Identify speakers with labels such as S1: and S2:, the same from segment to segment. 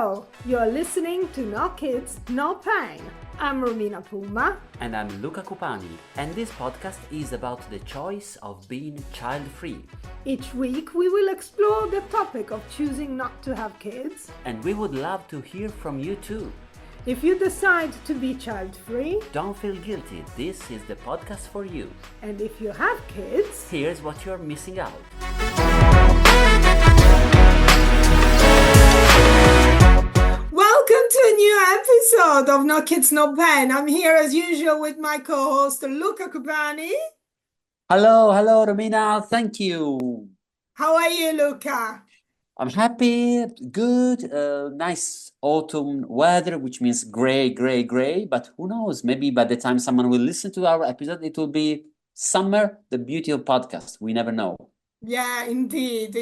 S1: Hello, you're listening to No Kids, No Pain. I'm Romina Puma.
S2: And I'm Luca Cupani, and this podcast is about the choice of being child-free.
S1: Each week we will explore the topic of choosing not to have kids.
S2: And we would love to hear from you too.
S1: If you decide to be child-free,
S2: don't feel guilty, this is the podcast for you.
S1: And if you have kids,
S2: here's what you're missing out.
S1: Welcome to a new episode of No Kids, No Pain. I'm here as usual with my co-host Luca Cupani.
S2: Hello, Romina. Thank you.
S1: How are you, Luca?
S2: I'm happy, good, nice autumn weather, which means gray, but who knows, maybe by the time someone will listen to our episode, it will be summer, the beauty of podcast. We never know.
S1: Yeah, indeed. So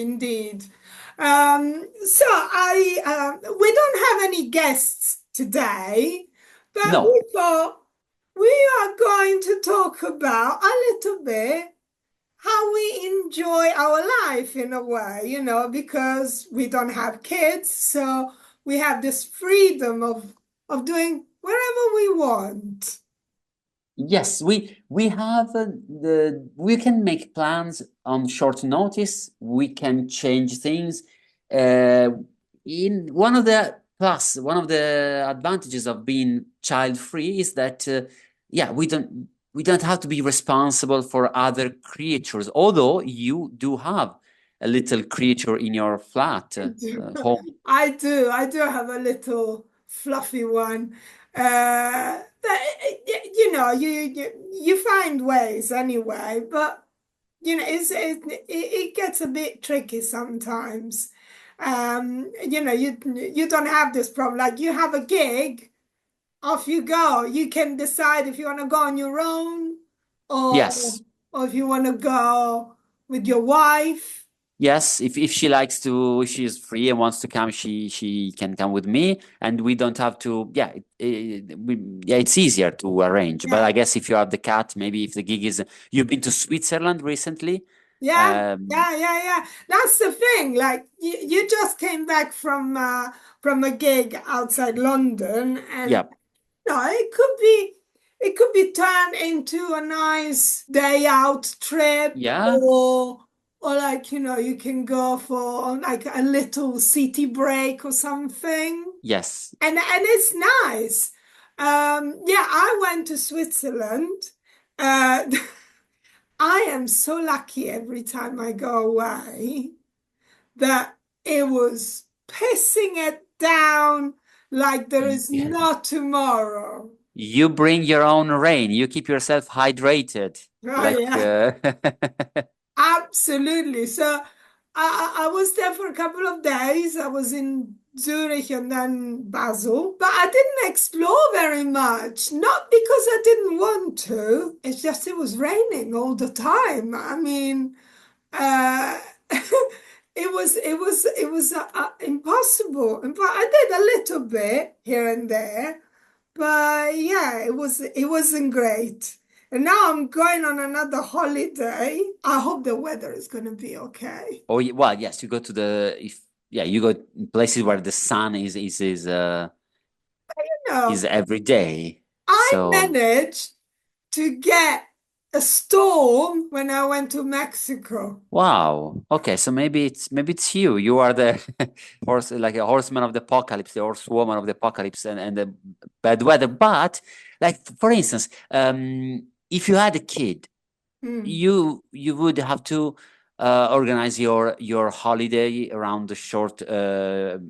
S1: we don't have any guests today, but
S2: No.
S1: we thought we are going to talk about a little bit how we enjoy our life in a way, because we don't have kids, so we have this freedom of doing whatever we want.
S2: Yes, we have we can make plans on short notice. We can change things. In one of the advantages of being child free is that we don't have to be responsible for other creatures. Although you do have a little creature in your flat home.
S1: I do have a little fluffy one. You find ways anyway, but it gets a bit tricky sometimes. You don't have this problem. Like you have a gig, off you go. You can decide if you want to go on your own
S2: Yes.
S1: or if you want to go with your wife.
S2: Yes, if she likes to, if she is free and wants to come, she can come with me, and we don't have to. It's easier to arrange.
S1: Yeah.
S2: But I guess if you have the cat, maybe if the gig is, you've been to Switzerland recently.
S1: Yeah. That's the thing. Like you just came back from a gig outside London, and
S2: Yeah.
S1: it could be turned into a nice day out trip.
S2: Yeah.
S1: Or like, you can go for like a little city break or something.
S2: Yes.
S1: And it's nice. I went to Switzerland. I am so lucky every time I go away that it was pissing it down like there is no tomorrow.
S2: You bring your own rain. You keep yourself hydrated.
S1: Absolutely. So I was there for a couple of days. I was in Zurich and then Basel, but I didn't explore very much. Not because I didn't want to. It's just it was raining all the time. I mean, it was impossible. But I did a little bit here and there, but yeah, it wasn't great. And now I'm going on another holiday. I hope the weather is going to be okay.
S2: Oh, well, yes, you go to you go places where the sun is every day.
S1: I managed to get a storm when I went to Mexico.
S2: Wow. Okay, so maybe it's you. You are the horse, like a horseman of the apocalypse, the horsewoman of the apocalypse, and the bad weather. But like for instance, if you had a kid, you would have to organize your holiday around the short half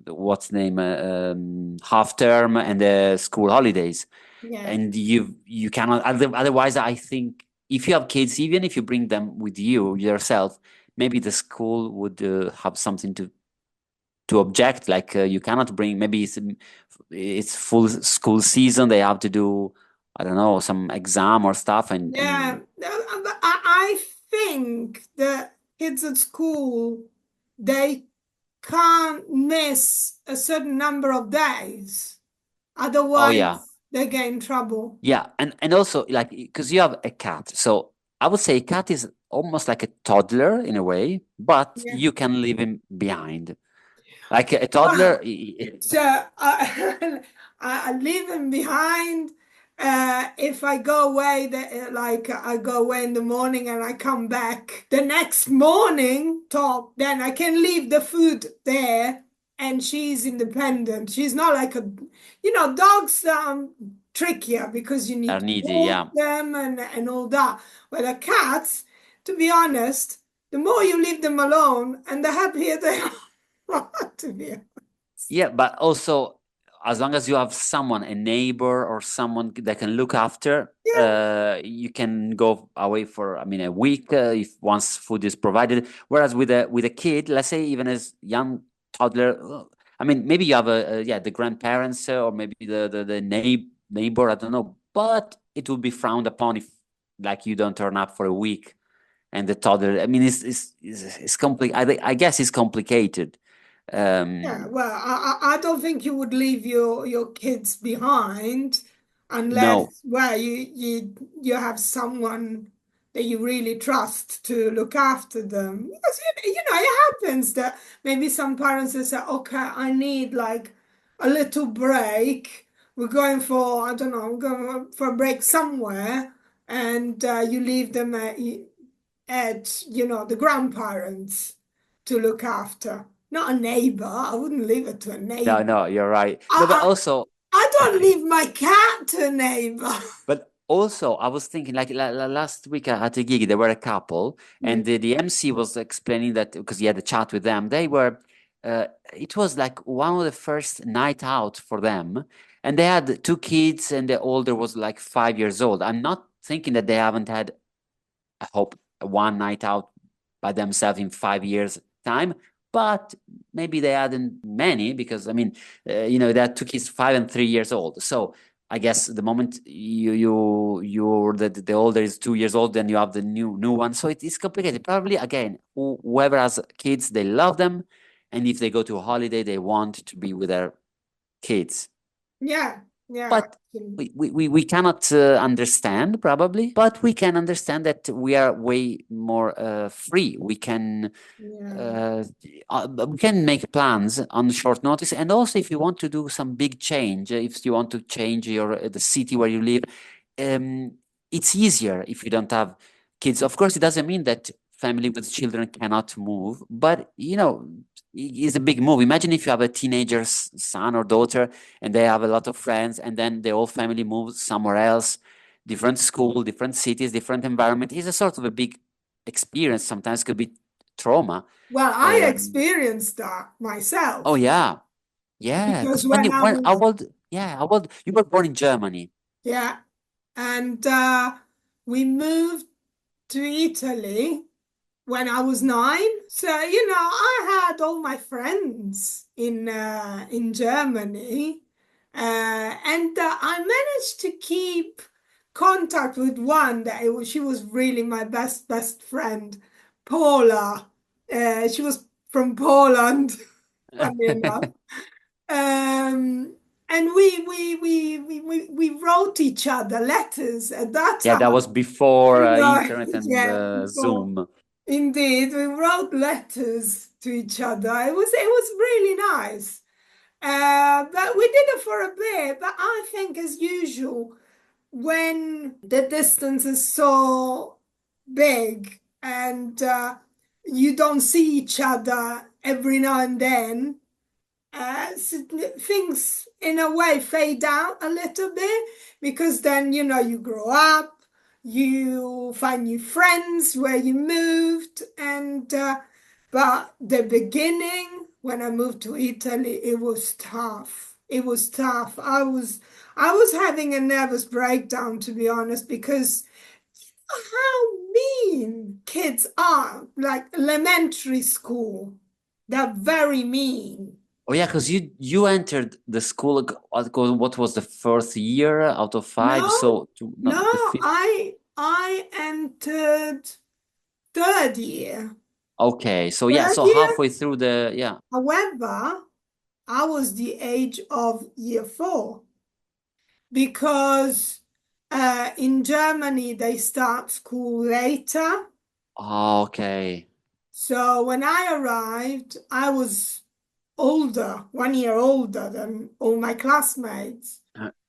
S2: term and the school holidays.
S1: Yeah.
S2: And you cannot otherwise. I think if you have kids, even if you bring them with you yourself, maybe the school would have something to object. Like you cannot bring. Maybe it's full school season. They have to do, I don't know, some exam or stuff. And
S1: I think that kids at school, they can't miss a certain number of days. Otherwise, they get in trouble.
S2: Yeah, and also like because you have a cat, so I would say a cat is almost like a toddler in a way, but you can leave him behind. Like a toddler.
S1: Wow. So I leave them behind. If I go away, like I go away in the morning and I come back the next morning, top, then I can leave the food there and she's independent. She's not like dogs trickier because you need
S2: Are
S1: to
S2: needy,
S1: walk
S2: yeah.
S1: them and all that. Where the cats, to be honest, the more you leave them alone and the happier they are, to be honest.
S2: Yeah, but also as long as you have someone, a neighbor or someone that can look after,
S1: Yeah,
S2: you can go away for, I mean, a week if once food is provided. Whereas with a kid, let's say even as young toddler, I mean, maybe you have yeah, the grandparents or maybe the neighbor, I don't know, but it would be frowned upon if like you don't turn up for a week and the toddler. I mean, it's complicated. I guess it's complicated.
S1: yeah.
S2: Um,
S1: Well, I don't think you would leave your kids behind
S2: no.
S1: unless, well, you have someone that you really trust to look after them. Because it happens that maybe some parents will say, okay, I need like a little break. We're going for, I don't know, we're going for a break somewhere, and you leave them at the grandparents to look after, not a neighbor. I wouldn't leave it to a
S2: No,
S1: neighbor.
S2: no, you're right. No, but
S1: I,
S2: also,
S1: I don't leave my cat to a neighbor.
S2: I was thinking like last week at a gig, there were a couple, and the MC was explaining that because he had a chat with them. They were, it was like one of the first night out for them, and they had two kids, and the older was like 5 years old. I'm not thinking that they haven't had, I hope, one night out by themselves in 5 years time, but maybe they hadn't many because I mean, they had two kids, 5 and 3 years old. So I guess the moment the older is 2 years old, then you have the new one. So it is complicated. Probably again, whoever has kids, they love them, and if they go to a holiday, they want to be with their kids.
S1: Yeah, yeah,
S2: But we cannot understand probably, but we can understand that we are way more free.
S1: yeah.
S2: Uh, we can make plans on short notice, and also if you want to do some big change, if you want to change the city where you live, um, it's easier if you don't have kids. Of course, it doesn't mean that family with children cannot move, but it's a big move. Imagine if you have a teenager son or daughter and they have a lot of friends, and then the whole family moves somewhere else, different school, different cities, different environment. It's a sort of a big experience. Sometimes could be trauma.
S1: Well, I
S2: Um,
S1: experienced that
S2: oh
S1: myself
S2: yeah, yeah.
S1: because
S2: Because
S1: when I
S2: when how
S1: was,
S2: old? Yeah, how old? You were born in Germany.
S1: yeah, and we moved to Italy when I was 9. So, I had all my friends in Germany. And I managed to keep contact with one she was really my best friend, Paula. She was from Poland, funny enough. Um, and we wrote each other letters at that
S2: Yeah, that was
S1: time.
S2: before internet and
S1: Yeah, before.
S2: Zoom.
S1: Indeed, we wrote letters to each other. It was really nice. But we did it for a bit. But I think, as usual, when the distance is so big and you don't see each other every now and then, things in a way fade out a little bit because then you grow up, you find new friends where you moved, and but the beginning when I moved to Italy, it was tough. It was tough. I was having a nervous breakdown, to be honest, because how mean kids are, like elementary school. They're very mean.
S2: Oh yeah, because you entered the school. What was the first year out of five?
S1: No,
S2: So
S1: no,
S2: not the fifth.
S1: I entered third year.
S2: Okay, so yeah,
S1: Third
S2: so
S1: year.
S2: halfway through the yeah.
S1: However, I was the age of year 4 because in Germany they start school later.
S2: Okay.
S1: So when I arrived, I was older, 1 year older than all my classmates.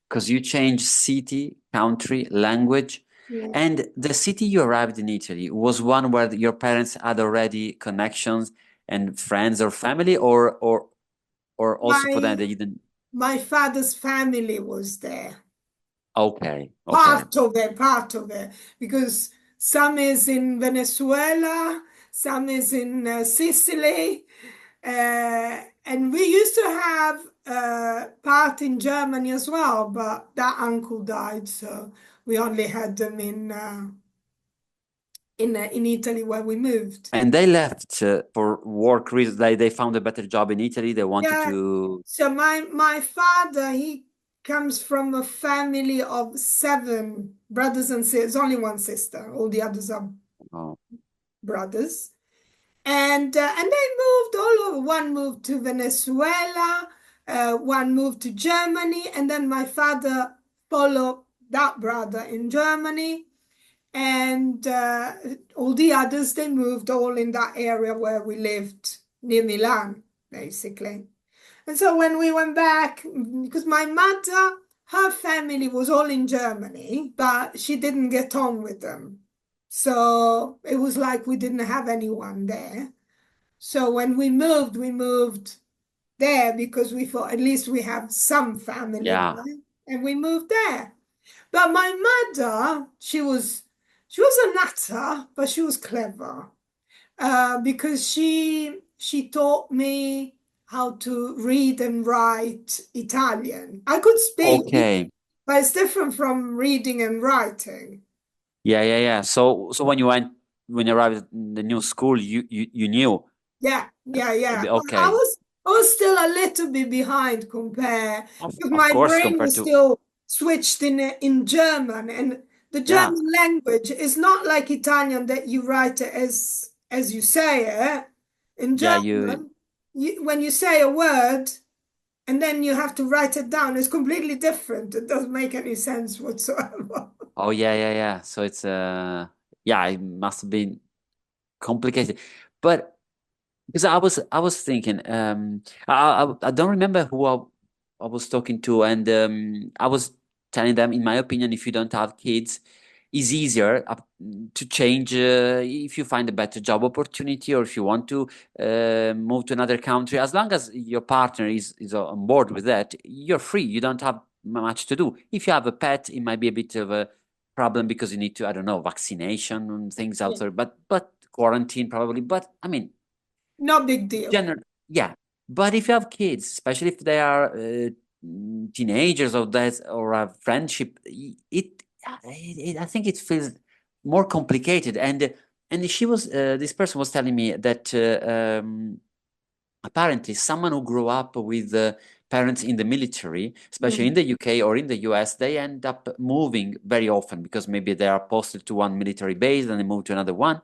S2: Because you changed city, country, language.
S1: Yeah.
S2: And the city you arrived in Italy was one where your parents had already connections and friends or family, or also for them
S1: My
S2: they didn't.
S1: my father's family was there.
S2: Okay, okay.
S1: Part of it, because some is in Venezuela, some is in Sicily, and we used to have part in Germany as well, but that uncle died, so we only had them in Italy where we moved.
S2: And they left for work reasons. They found a better job in Italy. They wanted
S1: Yeah.
S2: to.
S1: So my father, he comes from a family of seven brothers and sisters. Only one sister. All the others are
S2: Oh,
S1: brothers. And they moved all over. One moved to Venezuela, one moved to Germany, and then my father followed that brother in Germany. And all the others, they moved all in that area where we lived near Milan, basically. And so when we went back, because my mother, her family was all in Germany, but she didn't get on with them. So it was like we didn't have anyone there. So when we moved there because we thought at least we have some family
S2: yeah.
S1: there, and we moved there. But my mother, she was a nutter, but she was clever because she taught me how to read and write Italian. I could speak,
S2: Okay.
S1: but it's different from reading and writing.
S2: Yeah, yeah, yeah. So when you arrived in the new school, you knew.
S1: Yeah, yeah, yeah. But I
S2: Okay.
S1: was I was still a little bit behind compared because
S2: Of
S1: my
S2: course,
S1: brain
S2: compared
S1: was
S2: to.
S1: still switched in German, and the
S2: Yeah,
S1: German language is not like Italian that you write it as you say it. In
S2: yeah. You.
S1: German, when you say a word and then you have to write it down, it's completely different. It doesn't make any sense whatsoever.
S2: Oh yeah, yeah, yeah. So it's yeah, it must have been complicated, but because I was thinking, I don't remember who I was talking to, and I was telling them, in my opinion, if you don't have kids, it's easier to change if you find a better job opportunity, or if you want to move to another country. As long as your partner is on board with that, you're free. You don't have much to do. If you have a pet, it might be a bit of a problem because you need to, I don't know, vaccination and things out
S1: Yeah.
S2: there, but quarantine probably. But I mean,
S1: No big deal.
S2: general, yeah. But if you have kids, especially if they are teenagers or that or a friendship, I think it feels more complicated. And she was this person was telling me that apparently someone who grew up with parents in the military, especially in
S1: Mm.
S2: the UK or in the US, they end up moving very often because maybe they are posted to one military base and they move to another one,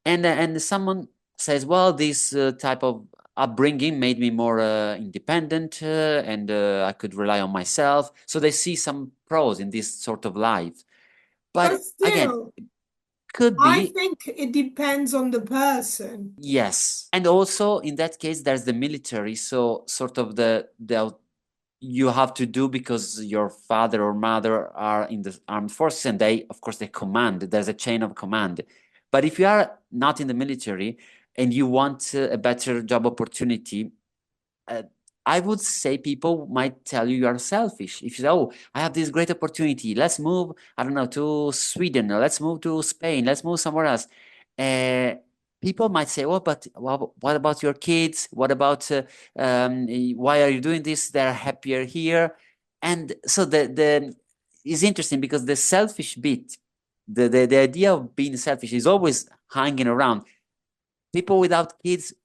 S2: and someone says, well, this type of upbringing made me more independent, and I could rely on myself. So they see some pros in this sort of life.
S1: But
S2: But again,
S1: still,
S2: could
S1: I
S2: be.
S1: think it depends on the person.
S2: Yes. And also in that case, there's the military. So sort of the you have to do because your father or mother are in the armed forces, and they, of course, they command. There's a chain of command. But if you are not in the military and you want a better job opportunity, uh, I would say people might tell you are selfish. If you say, "Oh, I have this great opportunity. Let's move, I don't know, to Sweden, or let's move to Spain. Let's move somewhere else." Uh, People might say, "Well, but what about your kids? What about why are you doing this? They're happier here." And so the is interesting because the selfish bit, the idea of being selfish is always hanging around. People without kids,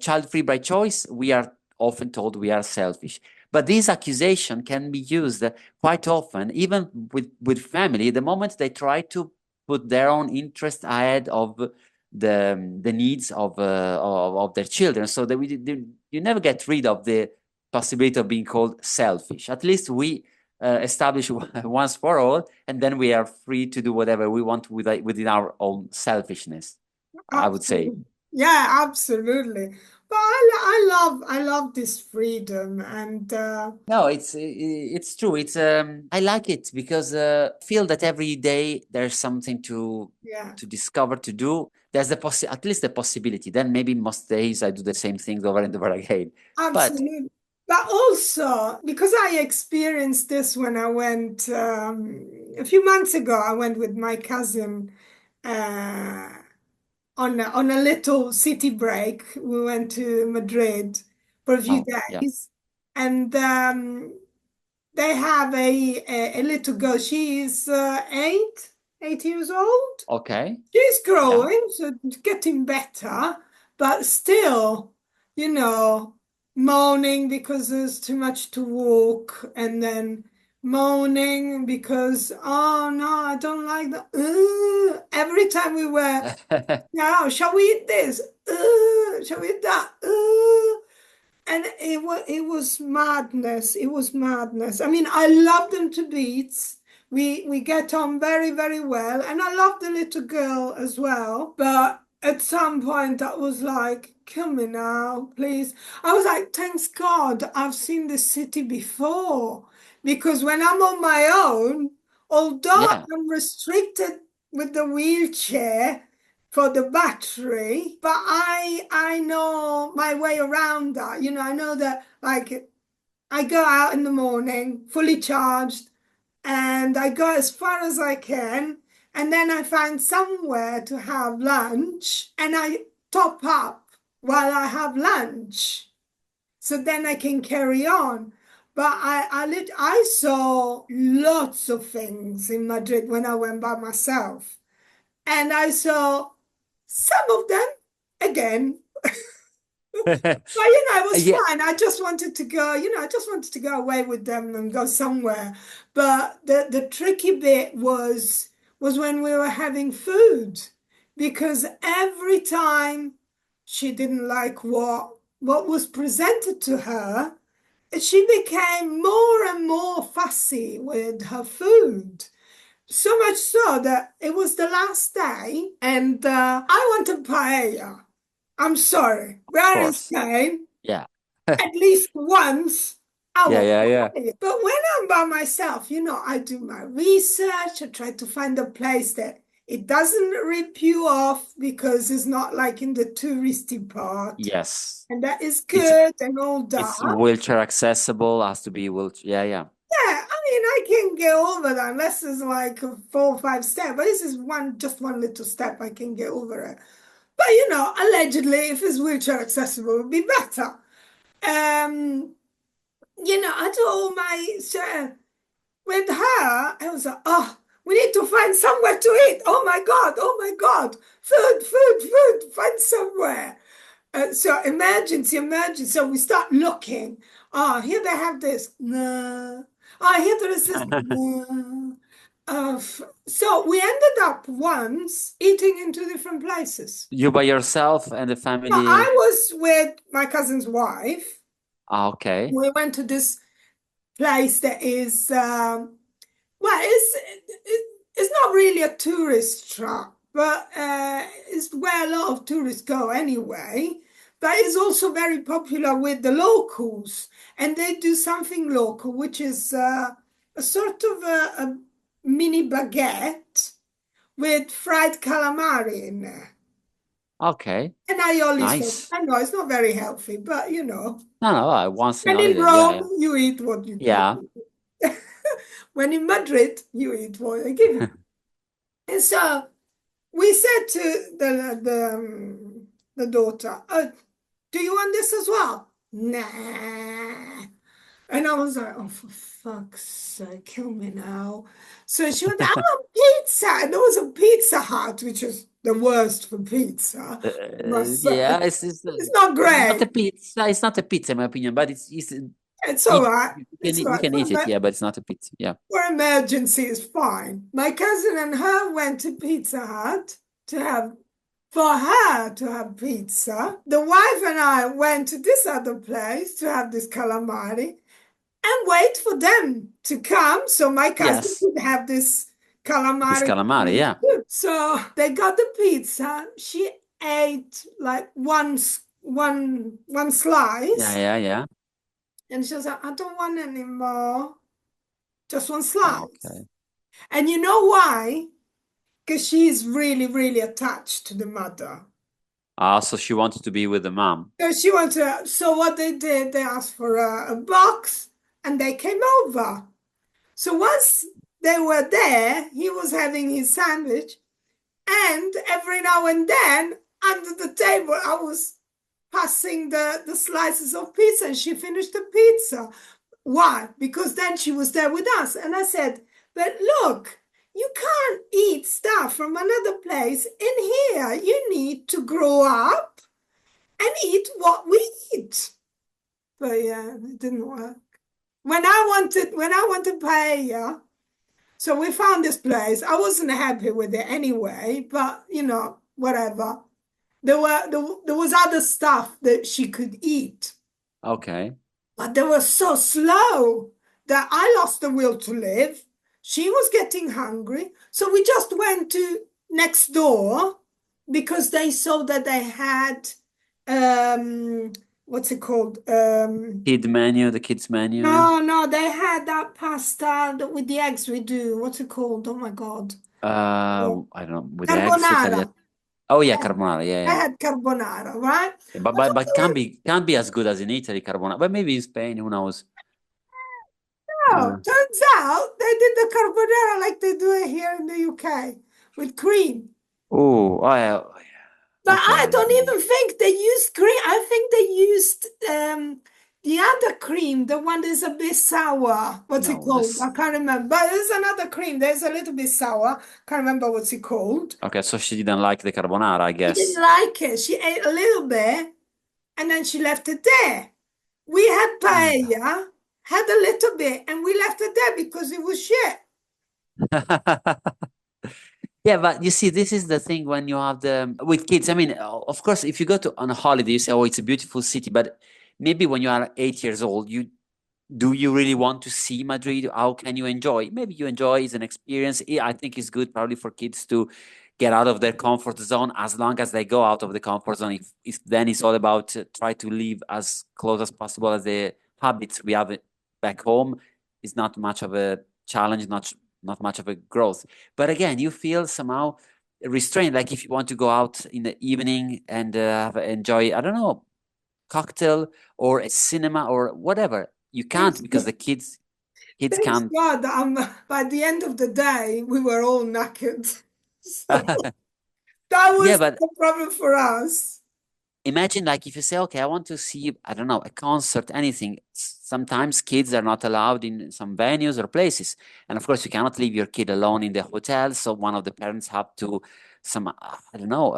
S2: child free by choice, we are often told we are selfish. But this accusation can be used quite often, even with family, the moment they try to put their own interest ahead of the needs of their children. So that you never get rid of the possibility of being called selfish. At least we establish once for all, and then we are free to do whatever we want within our own selfishness, I would say.
S1: Absolutely. Yeah, absolutely. But I love this freedom and
S2: No, it's true. It's I like it because feel that every day there's something
S1: yeah.
S2: to discover to do. There's the at least the possibility. Then maybe most days I do the same things over and over again. But
S1: Absolutely. But also, because I experienced this when I went a few months ago, I went with my cousin uh, on a little city break. We went to Madrid for a few
S2: oh yeah,
S1: days, and they have a little girl. She's 8 years old.
S2: okay,
S1: She's
S2: yeah.
S1: growing, so it's getting better, but still, moaning because there's too much to walk, and then moaning because, oh no, I don't like that. Every time we were, now, shall we eat this? Shall we eat that? And it was madness. It was madness. I mean, I love them to bits. We get on very, very well. And I love the little girl as well. But at some point I was like, kill me now, please. I was like, thanks God, I've seen this city before. Because when I'm on my own, although
S2: Yeah.
S1: I'm restricted with the wheelchair, for the battery, but I know my way around that. I know that like I go out in the morning fully charged and I go as far as I can and then I find somewhere to have lunch and I top up while I have lunch. So then I can carry on. But I saw lots of things in Madrid when I went by myself. And I saw some of them again. But it was
S2: Yeah.
S1: fine. I just wanted to go, I just wanted to go away with them and go somewhere. But the tricky bit was when we were having food because every time she didn't like what was presented to her, she became more and more fussy with her food. So much so that it was the last day and I wanted paella. I'm sorry.
S2: Of
S1: We're in
S2: course.
S1: Spain.
S2: Yeah.
S1: At least once I
S2: Yeah,
S1: want
S2: yeah, yeah.
S1: paella. But when I'm by myself, I do my research. I try to find a place that it doesn't rip you off because it's not like in the touristy part.
S2: Yes.
S1: And that is
S2: It's
S1: good and all
S2: it's
S1: that.
S2: wheelchair accessible, has to be wheelchair. Yeah, yeah.
S1: Yeah, I mean, I can get over that unless it's like a 4 or 5 step. But this is just one little step. I can get over it. But allegedly, if it's wheelchair accessible, it would be better. Um, I do all my with her. I was like, oh, we need to find somewhere to eat. Oh my God, food, food, food. Find somewhere. So emergency. So we start looking. Oh, here they have this. No. Oh, here there is this. No. So we ended up once eating in two different places.
S2: You by yourself and the
S1: No, I
S2: family.
S1: was with my cousin's wife.
S2: Ah, okay.
S1: We went to this place that is, well, it's not really a tourist trap, but it's where a lot of tourists go anyway. But it's also very popular with the locals, and they do something local, which is a sort of a mini baguette with fried calamari in there.
S2: Okay.
S1: And I always thought,
S2: Nice.
S1: I know it's not very healthy, but
S2: No, no, once in a
S1: when in
S2: holiday. Yeah,
S1: Rome,
S2: yeah.
S1: you eat what you give.
S2: Yeah.
S1: When in Madrid, you eat what they give you. And so we said to the daughter, do you want this as well? Nah. And I was like, oh, for fuck's sake, kill me now. So she went, I want pizza. And there was a Pizza Hut, which is the worst for pizza, I must say.
S2: Yeah,
S1: It's not
S2: it's not a
S1: great.
S2: pizza. It's not a pizza, in my opinion, but it's
S1: It's all
S2: eat.
S1: right. It's all
S2: We
S1: right.
S2: can eat it. Yeah, but it's not a pizza. Yeah.
S1: For emergency is fine. My cousin and her went to Pizza Hut to have for her to have pizza. The wife and I went to this other place to have this calamari and wait for them to come so my cousin
S2: Yes.
S1: could have this
S2: This
S1: calamari.
S2: calamari. Yeah.
S1: So they got the pizza. She ate like one
S2: Yeah,
S1: slice,
S2: yeah, yeah.
S1: and she was like, I don't want any more, just one
S2: Oh,
S1: slice.
S2: okay.
S1: And you know why? Because she's really, really attached to the mother.
S2: Ah, so she wanted to be with the mom.
S1: So she went to, so what they did, they asked for a box and they came over. So once they were there, he was having his sandwich, and every now and then under the table, I was passing the slices of pizza, and she finished the pizza. Why? Because then she was there with us. And I said, but look, you can't eat stuff from another place in here. You need to grow up and eat what we eat. But yeah, it didn't work. When I wanted paella, so we found this place. I wasn't happy with it anyway, but whatever. There was other stuff that she could eat,
S2: Okay.
S1: but they were so slow that I lost the will to live. She was getting hungry, so we just went to next door because they saw that they had what's it called?
S2: Kid menu, the kids menu.
S1: No, no, they had that pasta with the eggs we do. What's it called? Oh my God.
S2: I don't know, with eggs, Italian.
S1: Carbonara.
S2: Oh yeah,
S1: Yeah,
S2: carbonara. Yeah,
S1: I
S2: yeah.
S1: had carbonara, right?
S2: Yeah, but
S1: But
S2: but can't be as good as in Italy, carbonara. But maybe in Spain, who knows?
S1: no,
S2: Uh,
S1: turns out they did the carbonara like they do it here in the UK with cream.
S2: oh, yeah. Oh, yeah.
S1: But I
S2: Okay.
S1: don't even think they used cream. I think they used the other cream, the one that's a bit sour. What's it
S2: No,
S1: called?
S2: this.
S1: I can't remember. But there's another cream. There's a little bit sour. Can't remember what's it called.
S2: Okay, so she didn't like the carbonara, I
S1: She didn't
S2: guess.
S1: like it. She ate a little bit and then she left it there. We had paella, had a little bit, and we left it there because it was shit.
S2: Yeah, but you see, this is the thing when you have the with kids. I mean, of course, if you go to on a holiday, you say, "Oh, it's a beautiful city," but maybe when you are 8 years old, you do you really want to see Madrid? How can you enjoy? Maybe you enjoy it's an experience. Yeah, I think it's good probably for kids to get out of their comfort zone as long as they go out of the comfort zone. If then it's all about try to live as close as possible as the habits we have back home. It's not much of a challenge, not much of a growth. But again, you feel somehow restrained. Like if you want to go out in the evening and enjoy, I don't know, cocktail or a cinema or whatever. You can't
S1: Thanks,
S2: because the kids
S1: thanks
S2: can't.
S1: God. By the end of the day, we were all knackered. So that
S2: Yeah,
S1: was
S2: but
S1: the problem for us.
S2: imagine like if you say, okay, I want to see, I don't know, a concert, anything. Sometimes kids are not allowed in some venues or places, and of course you cannot leave your kid alone in the hotel. So one of the parents have to some I don't know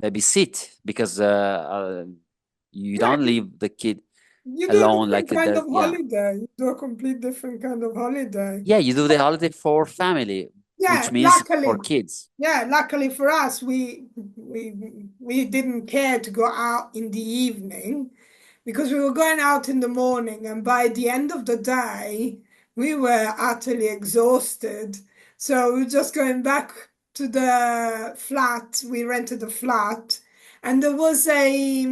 S2: babysit because you
S1: Yeah,
S2: don't leave the kid
S1: you do a
S2: alone like
S1: different kind
S2: there.
S1: of
S2: Yeah,
S1: holiday. You do a complete different kind of holiday.
S2: yeah, you do the holiday for family,
S1: Yeah,
S2: which means for
S1: luckily.
S2: kids.
S1: Yeah, luckily for us, we didn't care to go out in the evening because we were going out in the morning, and by the end of the day, we were utterly exhausted. So we were just going back to the flat. We rented a flat, and there was a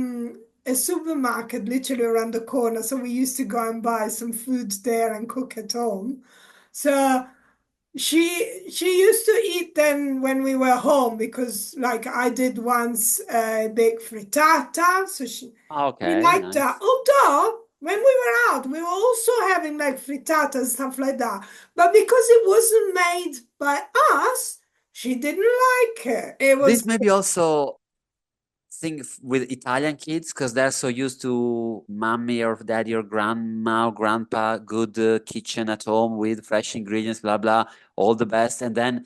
S1: supermarket literally around the corner. So we used to go and buy some food there and cook at home. So she used to eat them when we were home because like I did once bake frittata, so she
S2: Okay,
S1: liked that.
S2: nice.
S1: Although when we were out, we were also having like frittata and stuff like that. But because it wasn't made by us, she didn't like it. It was
S2: This may be also thing with Italian kids because they're so used to mommy or daddy or grandma or grandpa, good kitchen at home with fresh ingredients, blah blah, all the best. And then,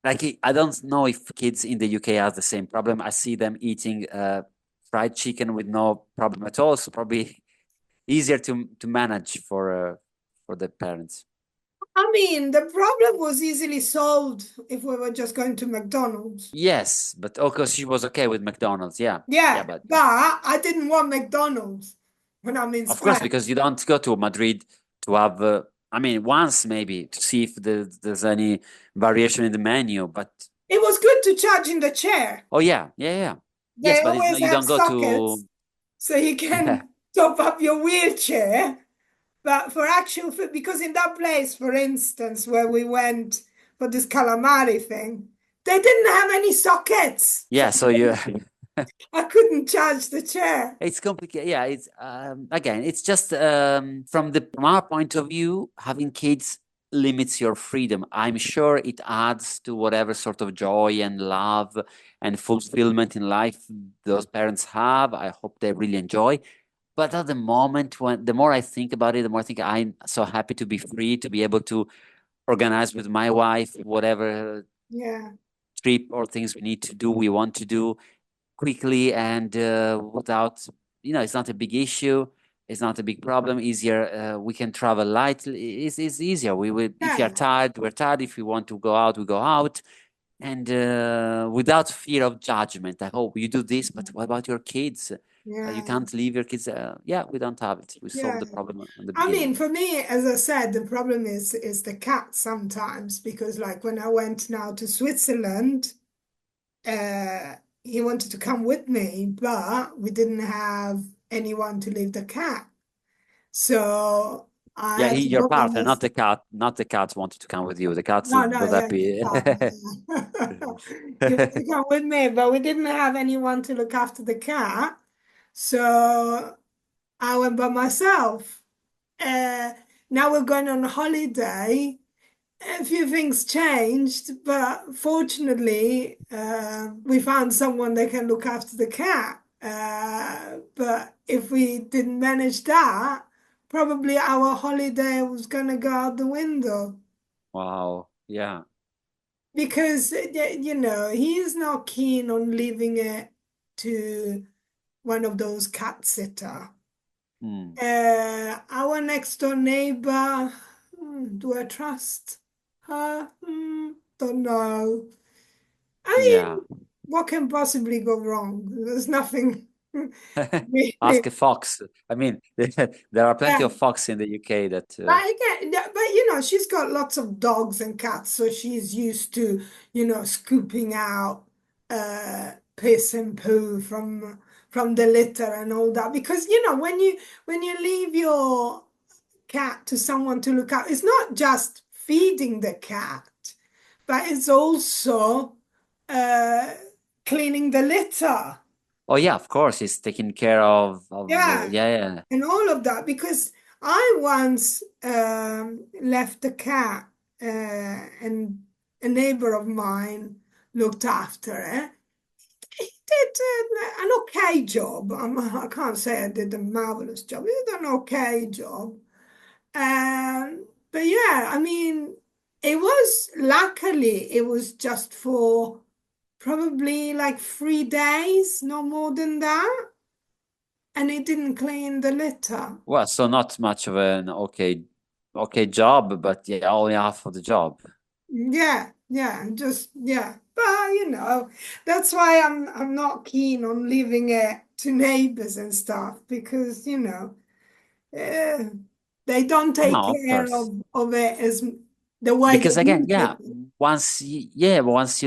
S2: like, I don't know if kids in the UK have the same problem. I see them eating fried chicken with no problem at all. So probably easier to manage for the parents.
S1: I mean, the problem was easily solved if we were just going to McDonald's.
S2: Yes, but oh, because she was okay with McDonald's. Yeah, yeah,
S1: Yeah,
S2: but
S1: but I didn't want McDonald's when I'm in
S2: of course,
S1: Spain.
S2: because you don't go to Madrid to have, I mean, once maybe to see if there's any variation in the menu. But
S1: It was good to charge in the chair.
S2: oh yeah, yeah, yeah.
S1: They
S2: Yes, but it's
S1: always
S2: not, you
S1: have
S2: don't go to,
S1: sockets so you
S2: yeah.
S1: can top up your wheelchair. But for actual food, because in that place, for instance, where we went for this calamari thing, they didn't have any sockets. So
S2: Yeah, so you
S1: I couldn't charge the chair.
S2: it's complicated. Yeah, it's again, it's just from our point of view, having kids limits your freedom. I'm sure it adds to whatever sort of joy and love and fulfillment in life those parents have. I hope they really enjoy. But at the moment, when the more I think about it, the more I think I'm so happy to be free, to be able to organize with my wife whatever
S1: Yeah,
S2: trip or things we need to do, we want to do quickly and without, it's not a big issue. It's not a big problem. Easier. We can travel lightly. It's easier. We will. If you are
S1: yeah,
S2: tired, we're tired. If we want to go out, we go out, and without fear of judgment. Like, oh, you do this, but what about your kids? You
S1: yeah,
S2: can't leave your kids. Yeah, we don't have it. We solved
S1: yeah.
S2: the problem in the
S1: I
S2: beginning.
S1: mean, for me, as I said, the problem is the cat sometimes because, like, when I went now to Switzerland, uh, he wanted to come with me, but we didn't have anyone to leave the cat, so I
S2: Yeah,
S1: had to
S2: your
S1: go by
S2: partner, not
S1: myself.
S2: the cat. Not the cat wanted to come with you. The cat
S1: No, no,
S2: was
S1: yeah, the
S2: happy.
S1: cat. Yeah. He wanted to come with me, but we didn't have anyone to look after the cat, so I went by myself. Uh, Now we're going on holiday. A few things changed, but fortunately, we found someone that can look after the cat. But if we didn't manage that, probably our holiday was gonna go out the window
S2: Wow. Yeah.
S1: because he is not keen on leaving it to one of those cat sitter.
S2: Hmm.
S1: Our next door neighbor, do I trust her? Don't know. I
S2: Yeah.
S1: mean, what can possibly go wrong? There's nothing
S2: Ask
S1: really.
S2: a fox. I mean, there are plenty
S1: Yeah.
S2: of fox in the UK that.
S1: But again, but she's got lots of dogs and cats, so she's used to, scooping out piss and poo from the litter and all that. Because when you leave your cat to someone to look at, it's not just feeding the cat, but it's also uh, cleaning the litter.
S2: Oh yeah, of course, he's taking care of.
S1: Yeah,
S2: Yeah, yeah.
S1: and all of that because I once left the cat and a neighbor of mine looked after it. He did an okay job. I can't say I did a marvelous job. He did an okay job. But yeah, I mean, luckily it was just for probably like 3 days, no more than that, and it didn't clean the litter.
S2: Well, so not much of an okay job, but yeah, only half of the job.
S1: Yeah, yeah, just yeah. But that's why I'm not keen on leaving it to neighbors and stuff because eh, they don't take
S2: No, of
S1: care
S2: course.
S1: of it as the way that
S2: Because again,
S1: you
S2: yeah,
S1: do.
S2: once you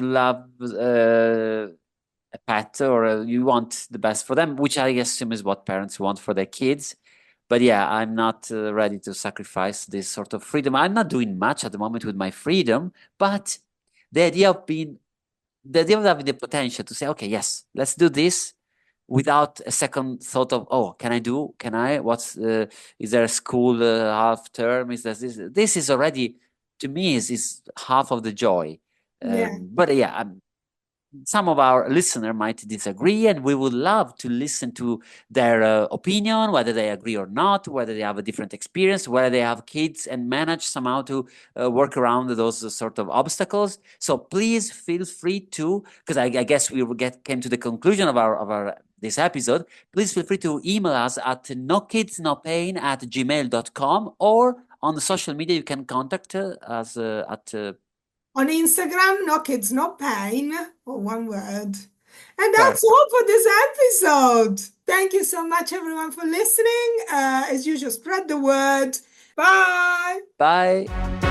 S2: love a pet or you want the best for them, which I assume is what parents want for their kids. But yeah, I'm not ready to sacrifice this sort of freedom. I'm not doing much at the moment with my freedom, but the idea of being, the idea of having the potential to say, okay, yes, let's do this without a second thought of, oh, can I do? Can I? Is there a school half term? Is there this? This is already, to me, is half of the joy.
S1: Yeah.
S2: But yeah, some of our listener might disagree, and we would love to listen to their opinion, whether they agree or not, whether they have a different experience, whether they have kids and manage somehow to work around those sort of obstacles. So please feel free to, because I guess we will came to the conclusion of our this episode. Please feel free to email us at nokidsnopain@gmail.com, or on the social media you can contact us at
S1: On Instagram, no kids, no pain, or one word. And that's
S2: perfect.
S1: all for this episode. Thank you so much, everyone, for listening. As usual, spread the word. Bye.
S2: Bye.